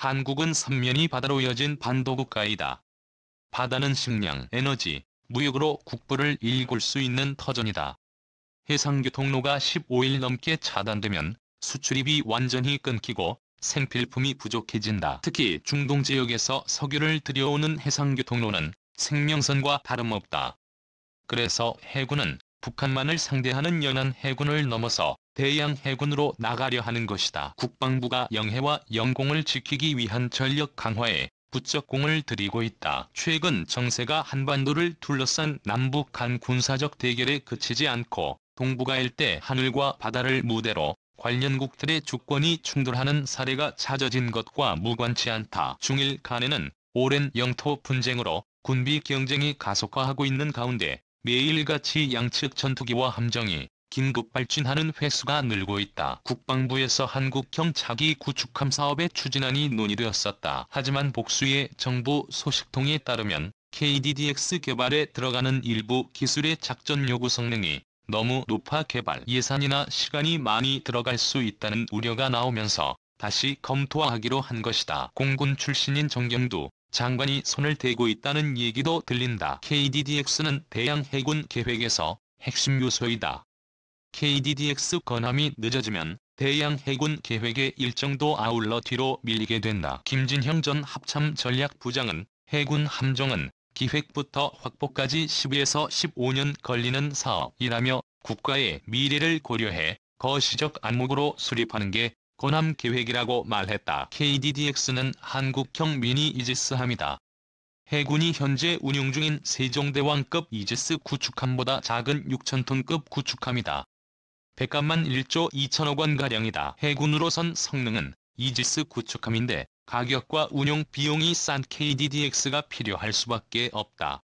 한국은 삼면이 바다로 이어진 반도국가이다. 바다는 식량, 에너지, 무역으로 국부를 일굴 수 있는 터전이다. 해상교통로가 15일 넘게 차단되면 수출입이 완전히 끊기고 생필품이 부족해진다. 특히 중동 지역에서 석유를 들여오는 해상교통로는 생명선과 다름없다. 그래서 해군은 북한만을 상대하는 연안 해군을 넘어서 대양 해군으로 나가려 하는 것이다. 국방부가 영해와 영공을 지키기 위한 전력 강화에 부쩍 공을 들이고 있다. 최근 정세가 한반도를 둘러싼 남북 간 군사적 대결에 그치지 않고 동북아 일대 하늘과 바다를 무대로 관련국들의 주권이 충돌하는 사례가 잦아진 것과 무관치 않다. 중일 간에는 오랜 영토 분쟁으로 군비 경쟁이 가속화하고 있는 가운데 매일같이 양측 전투기와 함정이 긴급 발진하는 횟수가 늘고 있다. 국방부에서 한국형 차기 구축함 사업의 추진안이 논의되었었다. 하지만 복수의 정부 소식통에 따르면 KDDX 개발에 들어가는 일부 기술의 작전 요구 성능이 너무 높아 개발 예산이나 시간이 많이 들어갈 수 있다는 우려가 나오면서 다시 검토하기로 한 것이다. 공군 출신인 정경두 장관이 손을 대고 있다는 얘기도 들린다. KDDX는 대양 해군 계획에서 핵심 요소이다. KDDX 건함이 늦어지면 대양 해군 계획의 일정도 아울러 뒤로 밀리게 된다. 김진형 전 합참전략부장은 해군 함정은 기획부터 확보까지 12에서 15년 걸리는 사업이라며 국가의 미래를 고려해 거시적 안목으로 수립하는 게 건함 계획이라고 말했다. KDDX는 한국형 미니 이지스함이다. 해군이 현재 운용 중인 세종대왕급 이지스 구축함보다 작은 6,000톤급 구축함이다. 백값만 1조 2천억 원가량이다. 해군으로선 성능은 이지스 구축함인데 가격과 운용 비용이 싼 KDDX가 필요할 수밖에 없다.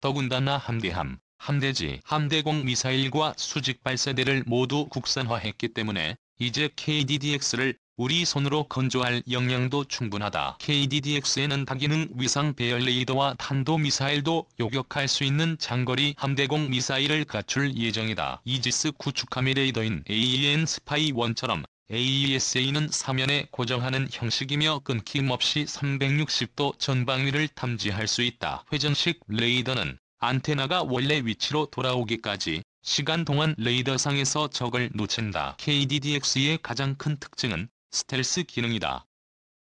더군다나 함대함, 함대지, 함대공 미사일과 수직 발사대를 모두 국산화했기 때문에 이제 KDDX를 우리 손으로 건조할 역량도 충분하다. KDDX에는 다기능 위상 배열 레이더와 탄도미사일도 요격할 수 있는 장거리 함대공 미사일을 갖출 예정이다. 이지스 구축함의 레이더인 AEN 스파이-1처럼 AESA는 사면에 고정하는 형식이며 끊김없이 360도 전방위를 탐지할 수 있다. 회전식 레이더는 안테나가 원래 위치로 돌아오기까지 시간 동안 레이더상에서 적을 놓친다. KDDX의 가장 큰 특징은 스텔스 기능이다.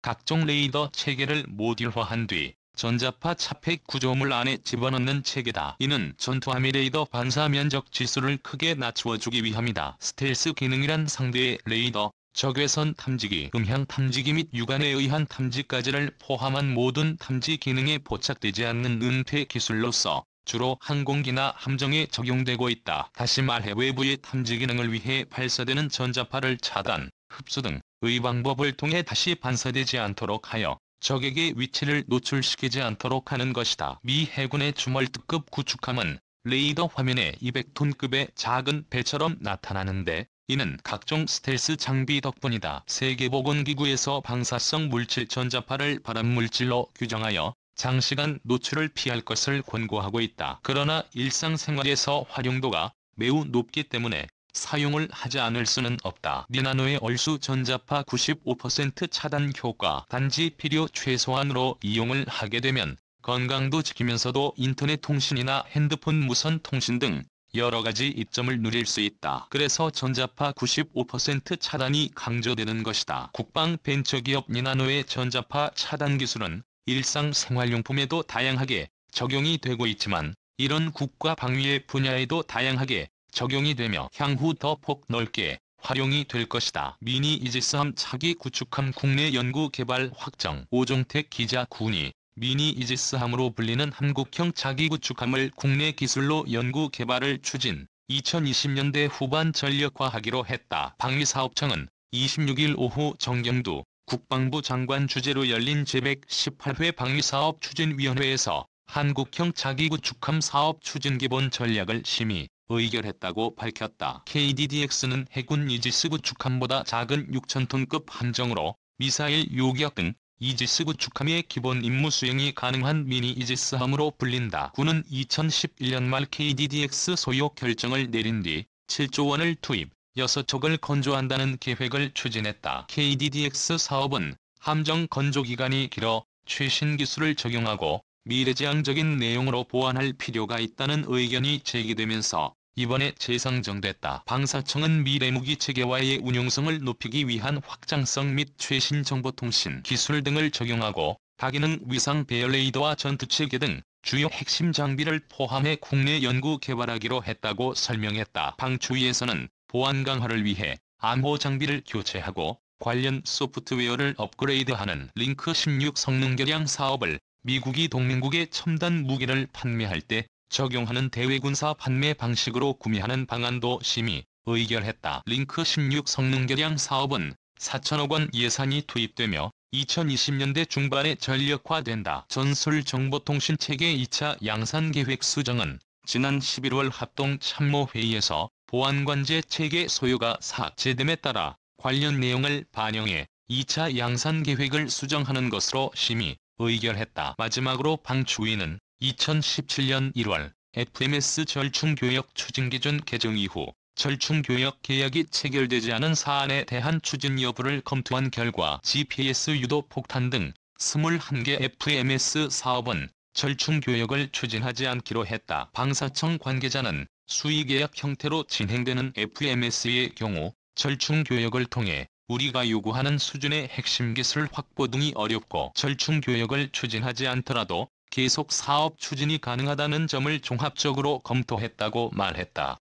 각종 레이더 체계를 모듈화한 뒤 전자파 차폐 구조물 안에 집어넣는 체계다. 이는 전투함의 레이더 반사 면적 지수를 크게 낮추어주기 위함이다. 스텔스 기능이란 상대의 레이더, 적외선 탐지기, 음향 탐지기 및 육안에 의한 탐지까지를 포함한 모든 탐지 기능에 포착되지 않는 은폐 기술로서 주로 항공기나 함정에 적용되고 있다. 다시 말해 외부의 탐지 기능을 위해 발사되는 전자파를 차단, 흡수 등의 방법을 통해 다시 반사되지 않도록 하여 적에게 위치를 노출시키지 않도록 하는 것이다. 미 해군의 주멀트급 구축함은 레이더 화면에 200톤급의 작은 배처럼 나타나는데 이는 각종 스텔스 장비 덕분이다. 세계보건기구에서 방사성 물질 전자파를 발암물질로 규정하여 장시간 노출을 피할 것을 권고하고 있다. 그러나 일상생활에서 활용도가 매우 높기 때문에 사용을 하지 않을 수는 없다. 니나노의 얼수 전자파 95% 차단 효과. 단지 필요 최소한으로 이용을 하게 되면 건강도 지키면서도 인터넷 통신이나 핸드폰 무선 통신 등 여러가지 이점을 누릴 수 있다. 그래서 전자파 95% 차단이 강조되는 것이다. 국방 벤처기업 니나노의 전자파 차단 기술은 일상생활용품에도 다양하게 적용이 되고 있지만 이런 국가 방위의 분야에도 다양하게 적용이 되며 향후 더 폭넓게 활용이 될 것이다. 미니 이지스함 차기 구축함 국내 연구 개발 확정. 오종택 기자 군이 미니 이지스함으로 불리는 한국형 차기 구축함을 국내 기술로 연구 개발을 추진 2020년대 후반 전력화하기로 했다. 방위사업청은 26일 오후 정경두 국방부 장관 주재로 열린 제118회 방위사업 추진위원회에서 한국형 차기 구축함 사업 추진 기본 전략을 심의, 의결했다고 밝혔다. KDDX는 해군 이지스 구축함보다 작은 6,000톤급 함정으로 미사일 요격 등 이지스 구축함의 기본 임무 수행이 가능한 미니 이지스함으로 불린다. 군은 2011년 말 KDDX 소요 결정을 내린 뒤 7조 원을 투입, 6척을 건조한다는 계획을 추진했다. KDDX 사업은 함정 건조 기간이 길어 최신 기술을 적용하고 미래지향적인 내용으로 보완할 필요가 있다는 의견이 제기되면서 이번에 재상정됐다. 방사청은 미래무기 체계와의 운용성을 높이기 위한 확장성 및 최신 정보통신 기술 등을 적용하고 다기능 위상 배열 레이더와 전투체계 등 주요 핵심 장비를 포함해 국내 연구 개발하기로 했다고 설명했다. 방추위에서는 보안 강화를 위해 암호 장비를 교체하고 관련 소프트웨어를 업그레이드하는 링크 16 성능 개량 사업을 미국이 동맹국에 첨단 무기를 판매할 때 적용하는 대외군사 판매 방식으로 구매하는 방안도 심의 의결했다. 링크 16 성능 개량 사업은 4천억 원 예산이 투입되며 2020년대 중반에 전력화된다. 전술정보통신체계 2차 양산계획 수정은 지난 11월 합동참모회의에서 보안관제 체계 소요가 삭제됨에 따라 관련 내용을 반영해 2차 양산계획을 수정하는 것으로 심의 의결했다. 마지막으로 방추위는 2017년 1월 FMS 절충교역 추진기준 개정 이후 절충교역 계약이 체결되지 않은 사안에 대한 추진 여부를 검토한 결과 GPS 유도 폭탄 등 21개 FMS 사업은 절충교역을 추진하지 않기로 했다. 방사청 관계자는 수의계약 형태로 진행되는 FMS의 경우 절충교역을 통해 우리가 요구하는 수준의 핵심 기술 확보 등이 어렵고 절충교역을 추진하지 않더라도 계속 사업 추진이 가능하다는 점을 종합적으로 검토했다고 말했다.